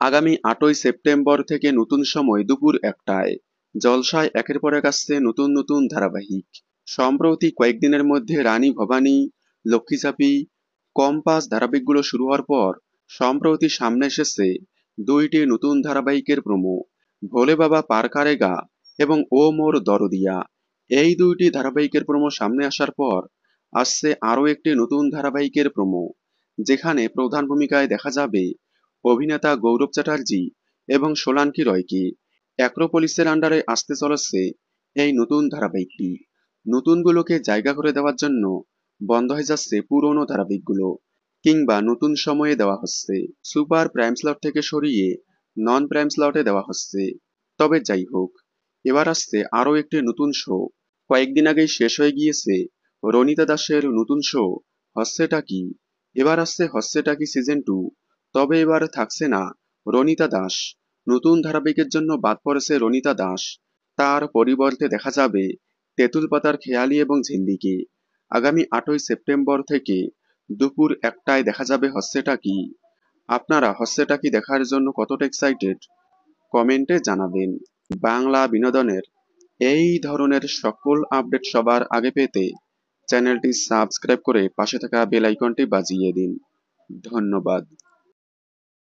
আগামী ৮ই সেপ্টেম্বর থেকে নতুন সময় দুপুর ১টায় জলসায় একের পর এক আসছে নতুন নতুন ধারাবাহিক। সম্প্রতি কয়েকদিনের মধ্যে রানী ভবানী, লক্ষ্মীচাপি, কম্পাস ধারাবাহিকগুলো শুরু হওয়ার পর সম্প্রতি সামনে এসেছে দুইটি নতুন ধারাবাহিকের প্রোমো। ভোলে বাবা পার কারেগা এবং ও মোর দরদিয়া, এই দুইটি ধারাবাহিকের প্রোমো সামনে আসার পর আসছে আরও একটি নতুন ধারাবাহিকের প্রোমো, যেখানে প্রধান ভূমিকায় দেখা যাবে অভিনেতা গৌরব চ্যাটার্জি এবং সোলাঙ্কি রয়কে। অ্যাক্রোপলিসের আন্ডারে আসতে চলেছে এই নতুন ধারাবাহিকটি। নতুনগুলোকে জায়গা করে দেওয়ার জন্য বন্ধ হয়ে যাচ্ছে পুরনো ধারাবাহিকগুলো, কিংবা নতুন সময়ে দেওয়া হচ্ছে, সুপার প্রাইম স্লট থেকে সরিয়ে নন প্রাইম স্লটে দেওয়া হচ্ছে। তবে যাই হোক, এবার আসছে আরও একটি নতুন শো। কয়েকদিন আগেই শেষ হয়ে গিয়েছে রনিতা দাসের নতুন শো হচ্ছেটা কি। এবার আসছে হচ্ছেটা কি সিজন 2। তবে এবার থাকছে না রনিতা দাস। নতুন ধারাবাহিকের জন্য বাদ পড়েছে রনিতা দাস। তার পরিবর্তে দেখা যাবে তেঁতুল পাতার খেয়ালি এবং ঝিল্লিকে। আগামী ৮ই সেপ্টেম্বর থেকে দুপুর ১টায় দেখা যাবে হচ্ছেটা কি। আপনারা হচ্ছেটা কি দেখার জন্য কতটা এক্সাইটেড কমেন্টে জানাবেন। বাংলা বিনোদনের এই ধরনের সকল আপডেট সবার আগে পেতে চ্যানেলটি সাবস্ক্রাইব করে পাশে থাকা বেল আইকনটি বাজিয়ে দিন। ধন্যবাদ।